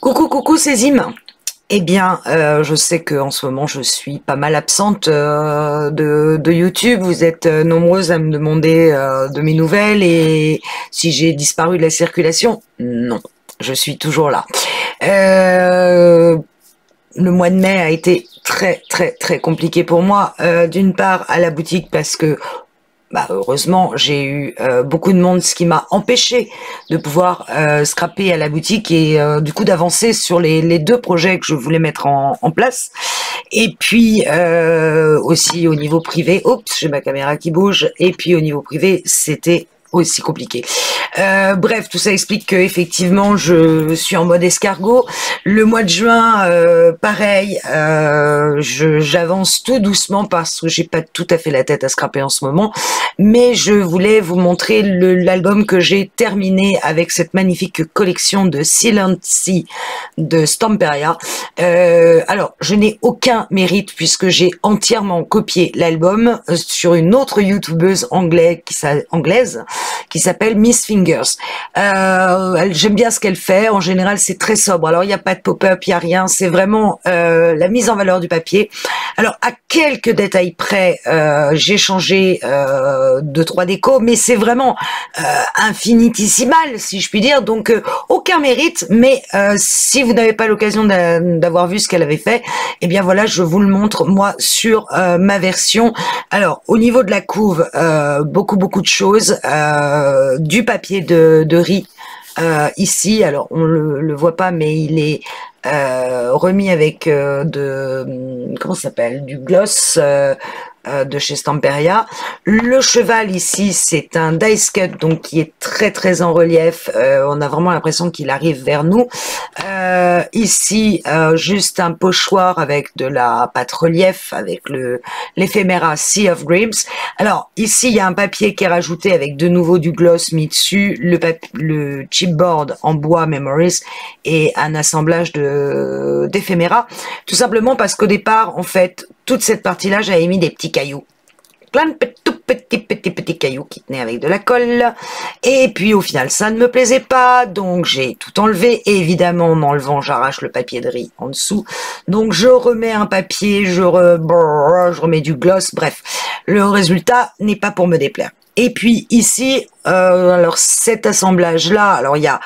Coucou, coucou, c'est Zim. Eh bien, je sais que en ce moment je suis pas mal absente de YouTube. Vous êtes nombreuses à me demander de mes nouvelles et si j'ai disparu de la circulation. Non, je suis toujours là. Euh, le mois de mai a été très très très compliqué pour moi. D'une part à la boutique parce que heureusement, j'ai eu beaucoup de monde, ce qui m'a empêché de pouvoir scraper à la boutique et du coup d'avancer sur les deux projets que je voulais mettre en place. Et puis aussi au niveau privé, oups, j'ai ma caméra qui bouge. Et puis au niveau privé, c'était aussi compliqué. Bref, tout ça explique que effectivement, je suis en mode escargot. Le mois de juin, pareil, j'avance tout doucement parce que j'ai pas tout à fait la tête à scraper en ce moment. Mais je voulais vous montrer l'album que j'ai terminé avec cette magnifique collection de Silent Sea de Stamperia. Alors, je n'ai aucun mérite puisque j'ai entièrement copié l'album sur une autre youtubeuse anglaise qui s'appelle Miss Fingers. J'aime bien ce qu'elle fait. En général, c'est très sobre. Alors, il n'y a pas de pop-up, il n'y a rien. C'est vraiment la mise en valeur du papier. Alors, à quelques détails près, j'ai changé deux, trois décos, mais c'est vraiment infinitésimal, si je puis dire. Donc, aucun mérite. Mais si vous n'avez pas l'occasion d'avoir vu ce qu'elle avait fait, eh bien voilà, je vous le montre, moi, sur ma version. Alors, au niveau de la couve, beaucoup de choses. Du papier de riz ici, alors on le voit pas, mais il est remis avec comment ça s'appelle, du gloss de chez Stamperia. Le cheval ici, c'est un dice cut, donc qui est très en relief. On a vraiment l'impression qu'il arrive vers nous. Ici, juste un pochoir avec de la pâte relief, avec l'éphéméra Sea of Dreams. Alors ici, il y a un papier qui est rajouté avec de nouveau du gloss mis dessus, le chipboard en bois Memories et un assemblage d'éphéméra. Tout simplement parce qu'au départ, en fait, toute cette partie-là, j'avais mis des petits cailloux. Plein de tout petits cailloux qui tenaient avec de la colle. Et puis au final, ça ne me plaisait pas. Donc j'ai tout enlevé. Et évidemment, en enlevant, j'arrache le papier de riz en dessous. Donc je remets un papier, je remets du gloss. Bref, le résultat n'est pas pour me déplaire. Et puis ici, alors cet assemblage-là, alors il y a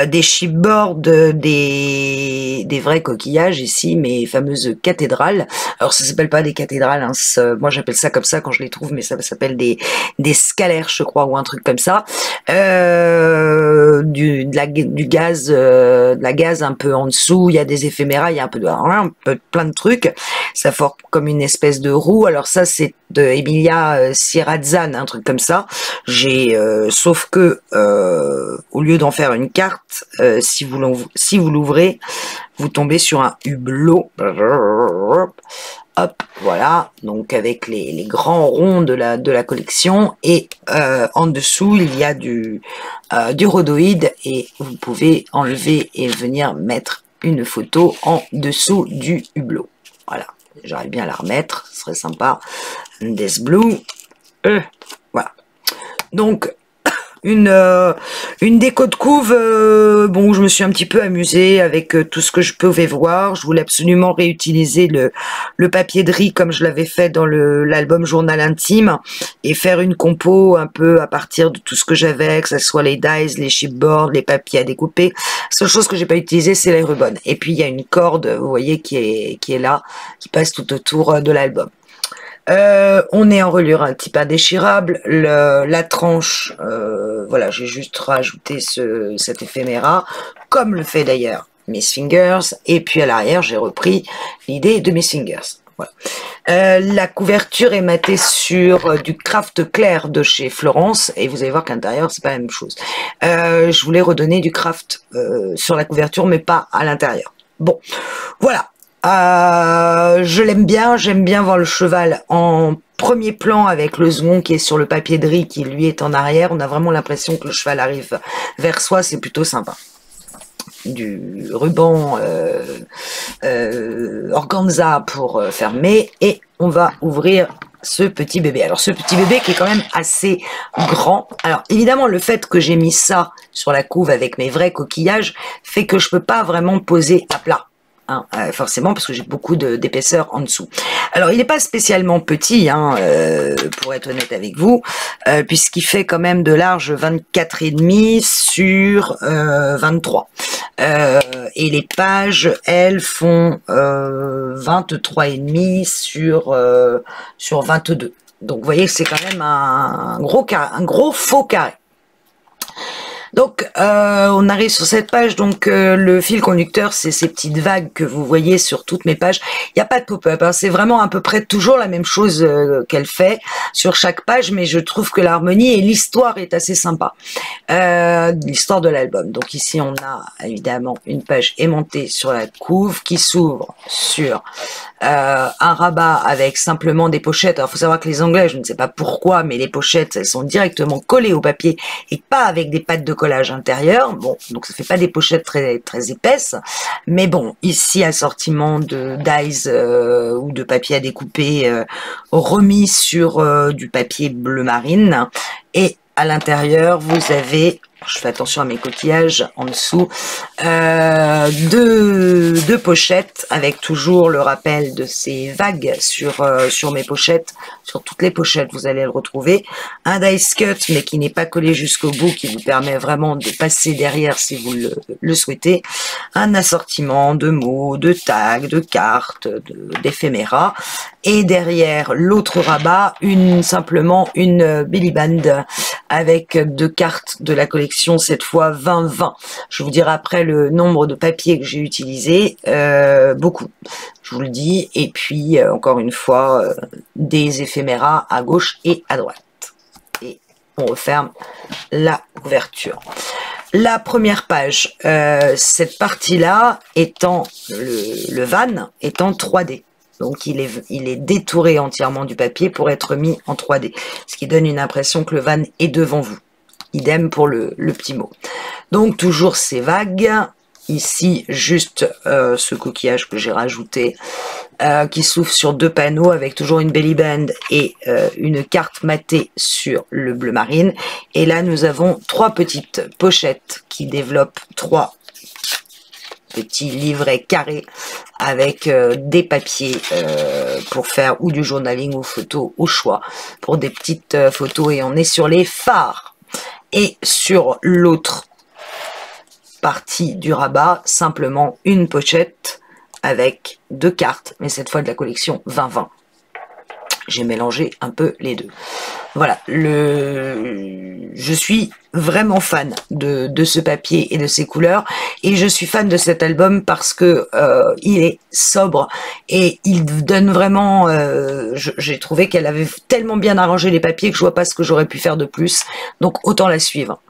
des chipboards, des vrais coquillages ici, mes fameuses cathédrales. Alors ça s'appelle pas des cathédrales, hein, moi j'appelle ça comme ça quand je les trouve, mais ça s'appelle des scalaires, je crois, ou un truc comme ça. Du gaz, de la gaz un peu en dessous. Il y a des éphéméras, il y a un peu plein de trucs. Ça forme comme une espèce de roue. Alors ça c'est de Emilia Sirazzan, un truc comme ça. Sauf que au lieu d'en faire une carte, si vous l'ouvrez, vous tombez sur un hublot. Hop, voilà. Donc avec les grands ronds de la collection et en dessous il y a du rhodoïde et vous pouvez enlever et venir mettre une photo en dessous du hublot. Voilà. J'arrive bien à la remettre, ce serait sympa. Death Blue. Voilà. Donc, une déco de couve, bon, je me suis un petit peu amusée avec tout ce que je pouvais voir. Je voulais absolument réutiliser le papier de riz comme je l'avais fait dans l'album Journal Intime et faire une compo un peu à partir de tout ce que j'avais, que ce soit les dies, les chipboards, les papiers à découper. La seule chose que j'ai pas utilisée, c'est les rubans. Et puis, il y a une corde, vous voyez, qui est là, qui passe tout autour de l'album. On est en reliure un petit peu indéchirable. La tranche, voilà, j'ai juste rajouté cet éphéméra, comme le fait d'ailleurs Miss Fingers. Et puis à l'arrière, j'ai repris l'idée de Miss Fingers. Voilà. La couverture est matée sur du craft clair de chez Florence. Et vous allez voir qu'à l'intérieur, c'est pas la même chose. Je voulais redonner du craft sur la couverture, mais pas à l'intérieur. Bon, voilà. Je l'aime bien, j'aime bien voir le cheval en premier plan avec le second qui est sur le papier de riz qui lui est en arrière. On a vraiment l'impression que le cheval arrive vers soi, c'est plutôt sympa. Du ruban organza pour fermer et on va ouvrir ce petit bébé. Alors ce petit bébé qui est quand même assez grand. Alors évidemment le fait que j'ai mis ça sur la couve avec mes vrais coquillages fait que je peux pas vraiment poser à plat. Hein, forcément parce que j'ai beaucoup d'épaisseur en dessous. Alors il n'est pas spécialement petit, hein, pour être honnête avec vous, puisqu'il fait quand même de large 24,5 sur 23. Et les pages, elles, font 23,5 sur 22. Donc vous voyez que c'est quand même un gros faux carré. Donc, on arrive sur cette page. Donc, le fil conducteur, c'est ces petites vagues que vous voyez sur toutes mes pages. Il n'y a pas de pop-up, hein. C'est vraiment à peu près toujours la même chose qu'elle fait sur chaque page, mais je trouve que l'harmonie et l'histoire est assez sympa. L'histoire de l'album. Donc ici, on a évidemment une page aimantée sur la couve qui s'ouvre sur un rabat avec simplement des pochettes. Alors, il faut savoir que les Anglais, je ne sais pas pourquoi, mais les pochettes, elles sont directement collées au papier et pas avec des pattes de collage intérieur. Bon, donc ça fait pas des pochettes très épaisses, mais bon, ici assortiment de dies ou de papier à découper remis sur du papier bleu marine, et à l'intérieur vous avez, je fais attention à mes coquillages en dessous, deux pochettes avec toujours le rappel de ces vagues sur mes pochettes. Sur toutes les pochettes, vous allez le retrouver. Un dice cut, mais qui n'est pas collé jusqu'au bout, qui vous permet vraiment de passer derrière si vous le souhaitez. Un assortiment de mots, de tags, de cartes, d'éphéméras. Et derrière l'autre rabat, simplement une Billy Band avec deux cartes de la collection, cette fois 20-20. Je vous dirai après le nombre de papiers que j'ai utilisé, beaucoup, je vous le dis. Et puis, encore une fois, des éphéméras à gauche et à droite. Et on referme la couverture. La première page, cette partie-là étant, le van étant 3D. Donc il est détouré entièrement du papier pour être mis en 3D, ce qui donne une impression que le van est devant vous. Idem pour le petit mot. Donc toujours ces vagues, ici juste ce coquillage que j'ai rajouté, qui s'ouvre sur deux panneaux avec toujours une belly band et une carte matée sur le bleu marine. Et là nous avons trois petites pochettes qui développent trois petits livrets carrés avec des papiers pour faire ou du journaling ou photo au choix pour des petites photos. Et on est sur les phares. Et sur l'autre partie du rabat, simplement une pochette avec deux cartes, mais cette fois de la collection 20-20. J'ai mélangé un peu les deux. Voilà, je suis vraiment fan de ce papier et de ces couleurs, et je suis fan de cet album parce que il est sobre et il donne vraiment, j'ai trouvé qu'elle avait tellement bien arrangé les papiers que je vois pas ce que j'aurais pu faire de plus, donc autant la suivre.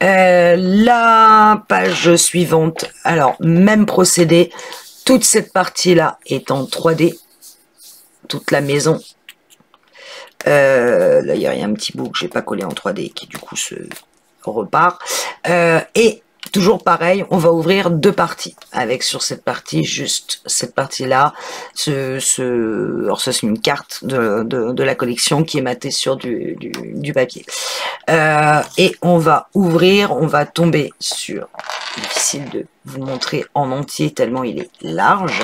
La page suivante, alors même procédé, toute cette partie là est en 3D, toute la maison. Là, il y a un petit bout que j'ai pas collé en 3D qui du coup se repart. Et toujours pareil, on va ouvrir deux parties avec sur cette partie, juste cette partie-là. Alors ça c'est une carte de la collection qui est matée sur du papier. Et on va ouvrir, on va tomber sur, difficile de vous montrer en entier tellement il est large.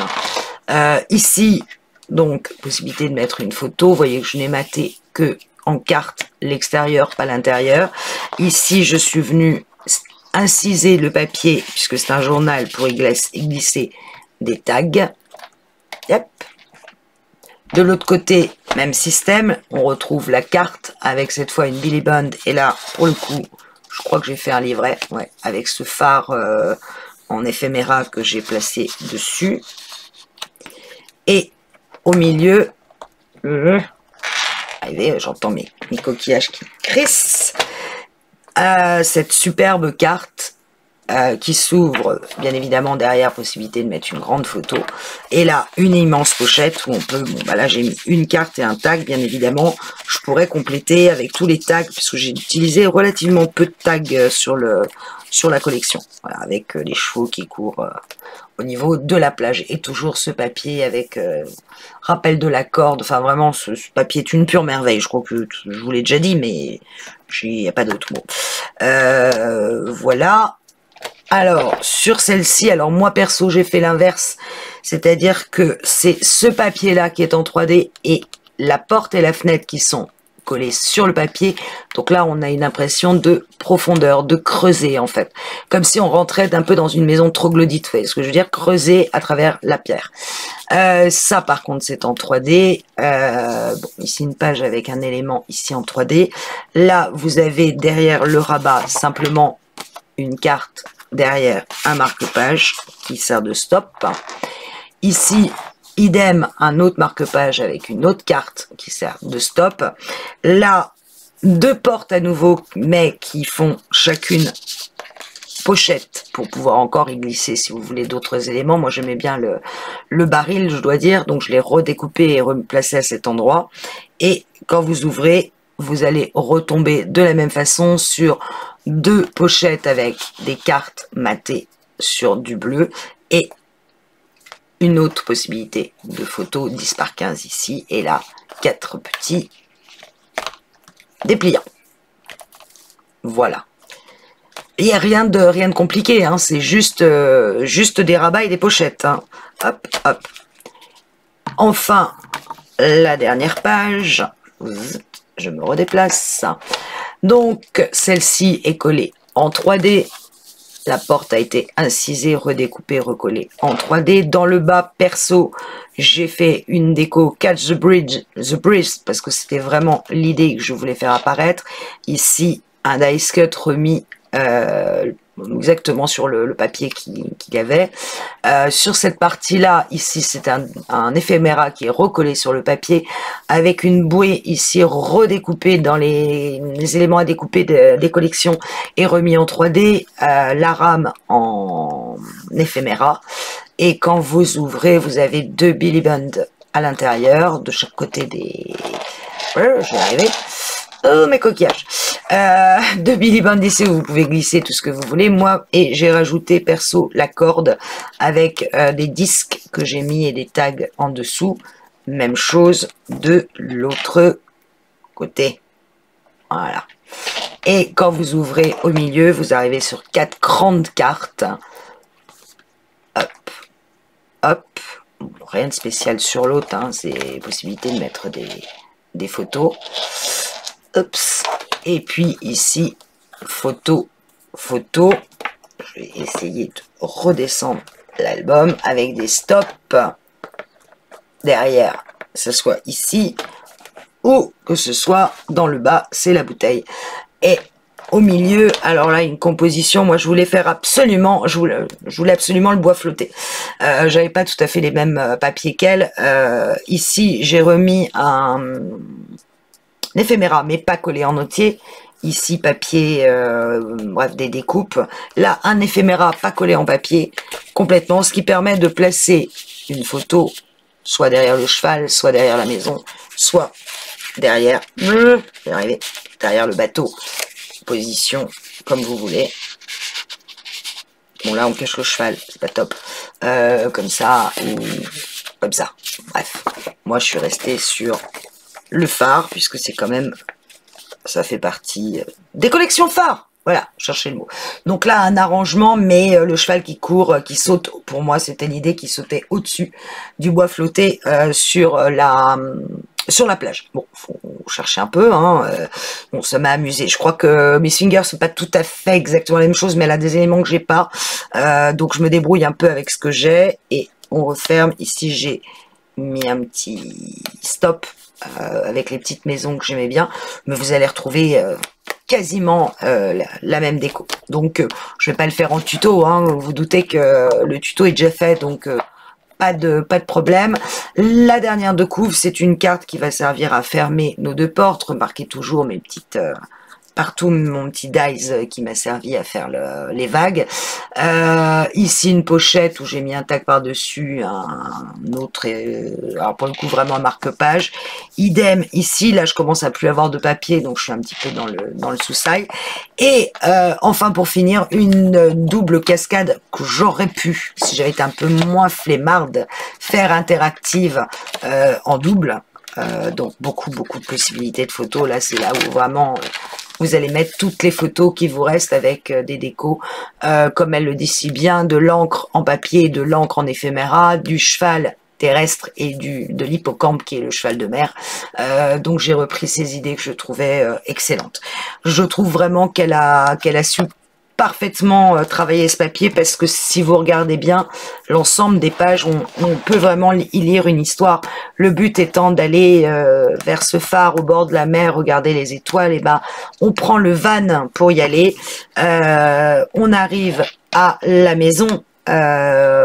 Ici, donc, possibilité de mettre une photo. Vous voyez que je n'ai maté que en carte l'extérieur, pas l'intérieur. Ici, je suis venue inciser le papier, puisque c'est un journal, pour y glisser des tags. Yep. De l'autre côté, même système. On retrouve la carte avec cette fois une Billy Band. Et là, pour le coup, je crois que j'ai fait un livret. Ouais, avec ce phare en éphéméra que j'ai placé dessus. Et au milieu, j'entends mes coquillages qui crissent, cette superbe carte qui s'ouvre, bien évidemment, derrière, possibilité de mettre une grande photo. Et là, une immense pochette où on peut, bon, bah là, j'ai mis une carte et un tag, bien évidemment. Je pourrais compléter avec tous les tags, puisque j'ai utilisé relativement peu de tags sur la collection. Voilà, avec les chevaux qui courent au niveau de la plage. Et toujours ce papier avec rappel de la corde. Enfin, vraiment, ce papier est une pure merveille. Je crois que je vous l'ai déjà dit, mais il n'y a pas d'autre mot. Voilà. Alors, sur celle-ci, alors moi perso, j'ai fait l'inverse, c'est-à-dire que c'est ce papier-là qui est en 3D et la porte et la fenêtre qui sont collées sur le papier. Donc là, on a une impression de profondeur, de creuser en fait, comme si on rentrait un peu dans une maison troglodyte, vous voyez ce que je veux dire, creuser à travers la pierre. Ça, par contre, c'est en 3D. Bon, ici, une page avec un élément ici en 3D. Là, vous avez derrière le rabat simplement une carte. Derrière, un marque-page qui sert de stop. Ici, idem, un autre marque-page avec une autre carte qui sert de stop. Là, deux portes à nouveau, mais qui font chacune pochette pour pouvoir encore y glisser si vous voulez d'autres éléments. Moi, j'aimais bien le baril, je dois dire, donc je l'ai redécoupé et replacé à cet endroit. Et quand vous ouvrez, vous allez retomber de la même façon sur deux pochettes avec des cartes matées sur du bleu et une autre possibilité de photo 10 par 15 ici et là 4 petits dépliants. Voilà. Il n'y a rien de compliqué, hein, c'est juste des rabats et des pochettes. Hein. Hop, hop. Enfin, la dernière page. Je me redéplace. Donc, celle-ci est collée en 3D. La porte a été incisée, redécoupée, recollée en 3D. Dans le bas, perso, j'ai fait une déco Catch the Bridge, parce que c'était vraiment l'idée que je voulais faire apparaître. Ici, un dice cut remis exactement sur le papier qu'il y avait. Sur cette partie-là, ici, c'est un éphéméra qui est recollé sur le papier avec une bouée ici redécoupée dans les éléments à découper des collections et remis en 3D, la rame en éphéméra. Et quand vous ouvrez, vous avez deux Billy Band à l'intérieur, de chaque côté des... je vais y arriver. Oh, mes coquillages. De Billy Band ici où vous pouvez glisser tout ce que vous voulez. Moi, et j'ai rajouté perso la corde avec des disques que j'ai mis et des tags en dessous. Même chose de l'autre côté. Voilà. Et quand vous ouvrez au milieu, vous arrivez sur 4 grandes cartes. Hop, hop. Bon, rien de spécial sur l'autre, hein. C'est possibilité de mettre des photos. Oups. Et puis ici, photo, photo. Je vais essayer de redescendre l'album avec des stops derrière, que ce soit ici ou que ce soit dans le bas, c'est la bouteille. Et au milieu, alors là, une composition, moi je voulais faire absolument, je voulais absolument le bois flotté. J'avais pas tout à fait les mêmes papiers qu'elle. Ici, j'ai remis un éphéméra, mais pas collé en entier. Ici, papier, bref, des découpes. Là, un éphéméra pas collé en papier, complètement, ce qui permet de placer une photo, soit derrière le cheval, soit derrière la maison, soit derrière, je vais arriver, derrière le bateau. Position, comme vous voulez. Bon, là, on cache le cheval, c'est pas top. Comme ça, ou comme ça. Bref, moi, je suis resté sur le phare, puisque c'est quand même, ça fait partie des collections phares. Voilà, cherchez le mot. Donc là, un arrangement, mais le cheval qui court, qui saute, pour moi, c'était l'idée qui sautait au-dessus du bois flotté sur la plage. Bon, faut chercher un peu, hein. Bon, ça m'a amusé. Je crois que Miss Finger, c'est pas tout à fait exactement la même chose, mais elle a des éléments que j'ai pas. Donc je me débrouille un peu avec ce que j'ai. Et on referme. Ici, j'ai mis un petit stop avec les petites maisons que j'aimais bien. Mais vous allez retrouver quasiment la même déco. Donc je vais pas le faire en tuto, hein. Vous vous doutez que le tuto est déjà fait, donc pas de problème. La dernière de couvre, c'est une carte qui va servir à fermer nos deux portes. Remarquez toujours mes petites partout mon petit dies qui m'a servi à faire les vagues. Ici une pochette où j'ai mis un tag par-dessus, un autre, alors pour le coup vraiment un marque-page. Idem ici, là je commence à plus avoir de papier, donc je suis un petit peu dans le sous-sail. Et enfin pour finir, une double cascade que j'aurais pu, si j'avais été un peu moins flemmarde, faire interactive en double. Donc beaucoup de possibilités de photos. Là c'est là où vraiment vous allez mettre toutes les photos qui vous restent avec des décos, comme elle le dit si bien, de l'encre en papier, de l'encre en éphéméra, du cheval terrestre et de l'hippocampe qui est le cheval de mer. Donc j'ai repris ces idées que je trouvais excellentes. Je trouve vraiment qu'elle a su parfaitement travailler ce papier, parce que si vous regardez bien l'ensemble des pages, on peut vraiment y lire une histoire. Le but étant d'aller vers ce phare au bord de la mer, regarder les étoiles, et ben on prend le van pour y aller. On arrive à la maison,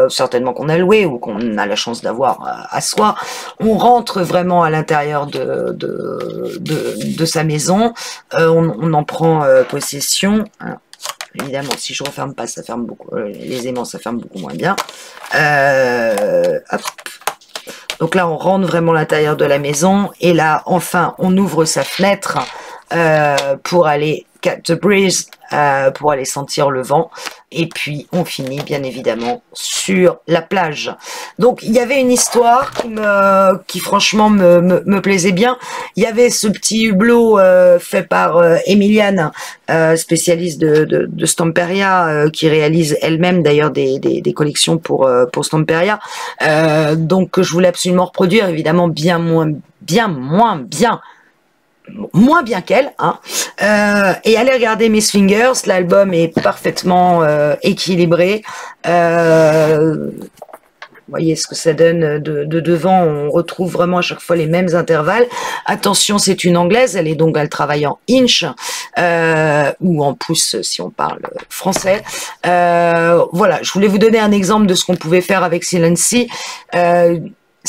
certainement qu'on a loué ou qu'on a la chance d'avoir à soi. On rentre vraiment à l'intérieur de sa maison. On en prend possession. Alors, évidemment, si je referme pas, ça ferme beaucoup. Les aimants, ça ferme beaucoup moins bien. Hop. Donc là, on rentre vraiment à l'intérieur de la maison. Et là, enfin, on ouvre sa fenêtre pour aller catch the breeze, pour aller sentir le vent. Et puis, on finit, bien évidemment, sur la plage. Donc, il y avait une histoire qui franchement, me plaisait bien. Il y avait ce petit hublot fait par Emiliane, spécialiste de Stamperia, qui réalise elle-même, d'ailleurs, des collections pour Stamperia. Donc, je voulais absolument reproduire, évidemment, moins bien qu'elle, hein. Et allez regarder Miss Fingers, l'album est parfaitement équilibré. Vous voyez ce que ça donne de devant, on retrouve vraiment à chaque fois les mêmes intervalles. Attention, c'est une anglaise, elle travaille en inch, ou en pouce si on parle français. Voilà, je voulais vous donner un exemple de ce qu'on pouvait faire avec Silency.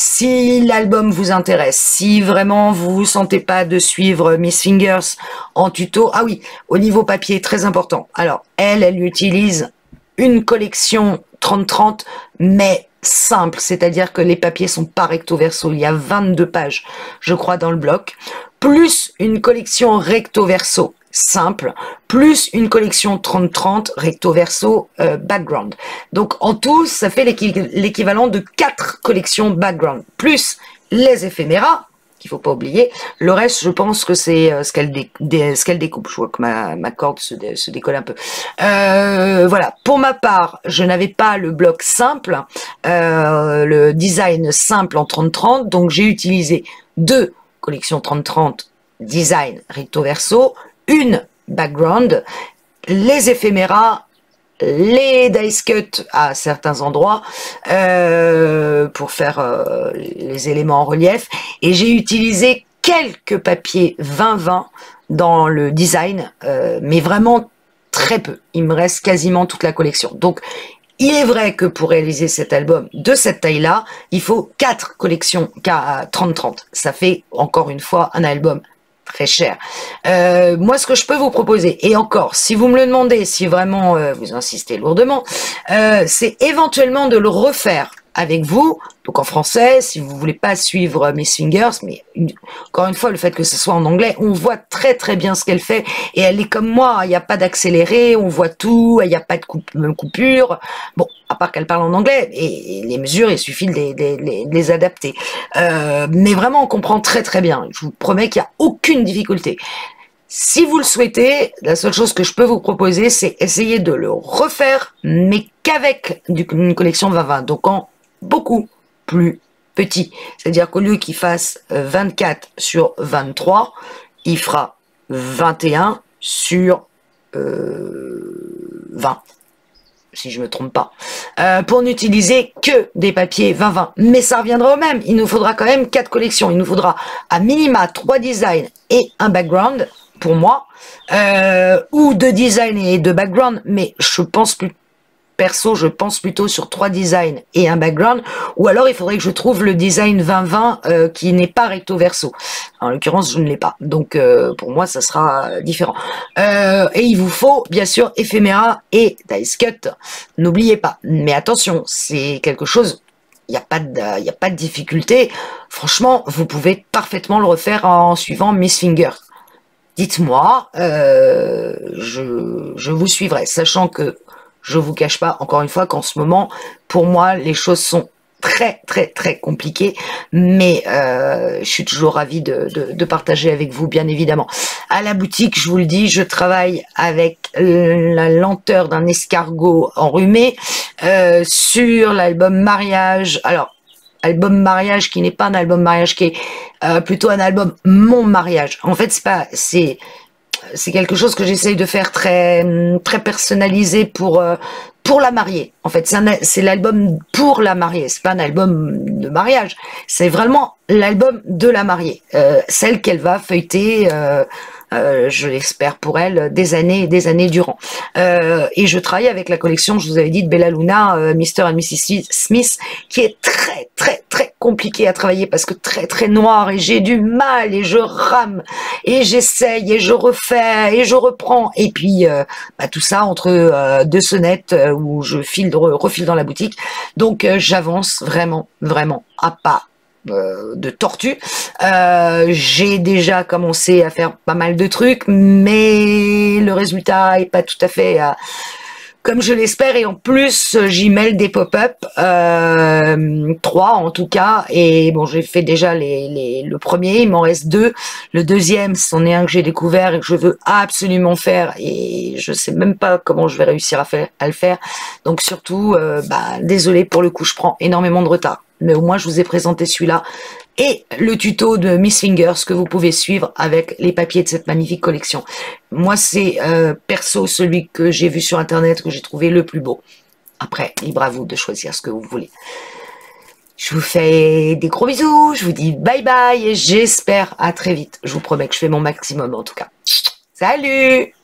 Si l'album vous intéresse, si vraiment vous vous sentez pas de suivre Miss Fingers en tuto, ah oui, au niveau papier, très important. Alors, elle utilise une collection 30-30, mais simple, c'est-à-dire que les papiers sont pas recto verso. Il y a 22 pages, je crois, dans le bloc, plus une collection recto verso simple, plus une collection 30-30 recto verso background. Donc en tout, ça fait l'équivalent de 4 collections background, plus les éphéméras, qu'il faut pas oublier. Le reste, je pense que c'est ce qu'elle découpe. Je vois que ma corde se décolle un peu. Voilà. Pour ma part, je n'avais pas le bloc simple, le design simple en 30-30, donc j'ai utilisé 2 collections 30-30 design recto verso, une background, les éphéméras, les dice cut à certains endroits pour faire les éléments en relief, et j'ai utilisé quelques papiers 20-20 dans le design, mais vraiment très peu. Il me reste quasiment toute la collection. Donc il est vrai que pour réaliser cet album de cette taille-là, il faut 4 collections 30-30. Ça fait encore une fois un album très cher. Moi, ce que je peux vous proposer, et encore, si vous me le demandez, si vraiment vous insistez lourdement, c'est éventuellement de le refaire avec vous, donc en français, si vous voulez pas suivre Miss Fingers, mais encore une fois, le fait que ce soit en anglais, on voit très très bien ce qu'elle fait, et elle est comme moi, il n'y a pas d'accéléré, on voit tout, il n'y a pas de coupure, bon, à part qu'elle parle en anglais, et les mesures, il suffit de les adapter. Mais vraiment, on comprend très très bien, je vous promets qu'il n'y a aucune difficulté. Si vous le souhaitez, la seule chose que je peux vous proposer, c'est essayer de le refaire, mais qu'avec une collection 20-20, donc en beaucoup plus petit. C'est-à-dire qu'au lieu qu'il fasse 24 sur 23, il fera 21 sur 20, si je me trompe pas, pour n'utiliser que des papiers 20-20. Mais ça reviendra au même, il nous faudra quand même 4 collections, il nous faudra à minima 3 designs et un background, pour moi, ou 2 designs et 2 background, mais je pense plus perso, je pense plutôt sur 3 designs et un background, ou alors il faudrait que je trouve le design 2020 qui n'est pas recto verso. En l'occurrence, je ne l'ai pas. Donc, pour moi, ça sera différent. Et il vous faut, bien sûr, Ephemera et Dice Cut. N'oubliez pas. Mais attention, c'est quelque chose, il n'y a pas de difficulté. Franchement, vous pouvez parfaitement le refaire en suivant Miss Finger. Dites-moi, je vous suivrai, sachant que je vous cache pas, encore une fois, qu'en ce moment, pour moi, les choses sont très très très compliquées, mais je suis toujours ravie de partager avec vous, bien évidemment. À la boutique, je vous le dis, je travaille avec la lenteur d'un escargot enrhumé sur l'album Mariage. Alors, album mariage qui n'est pas un album mariage, qui est plutôt un album mon mariage. En fait, c'est quelque chose que j'essaye de faire très très personnalisé pour la mariée. En fait, c'est l'album pour la mariée. C'est pas un album de mariage. C'est vraiment l'album de la mariée, celle qu'elle va feuilleter. Je l'espère pour elle, des années et des années durant. Et je travaille avec la collection, je vous avais dit, de Bella Luna, Mr. and Mrs. Smith, qui est très très très compliqué à travailler parce que très très noir, et j'ai du mal et je rame et j'essaye et je refais et je reprends, et puis tout ça entre deux sonnettes où je refile dans la boutique. Donc j'avance vraiment vraiment à pas de tortue. J'ai déjà commencé à faire pas mal de trucs, mais le résultat est pas tout à fait comme je l'espère, et en plus j'y mêle des pop-up, 3 en tout cas, et bon, j'ai fait déjà le premier, il m'en reste 2, le deuxième c'en est un que j'ai découvert et que je veux absolument faire, et je sais même pas comment je vais réussir à le faire, donc surtout désolé pour le coup, je prends énormément de retard, mais au moins je vous ai présenté celui-là et le tuto de Miss Fingers que vous pouvez suivre avec les papiers de cette magnifique collection. Moi, c'est perso celui que j'ai vu sur internet, que j'ai trouvé le plus beau. Après, libre à vous de choisir ce que vous voulez. Je vous fais des gros bisous, je vous dis bye bye et j'espère à très vite. Je vous promets que je fais mon maximum en tout cas. Salut!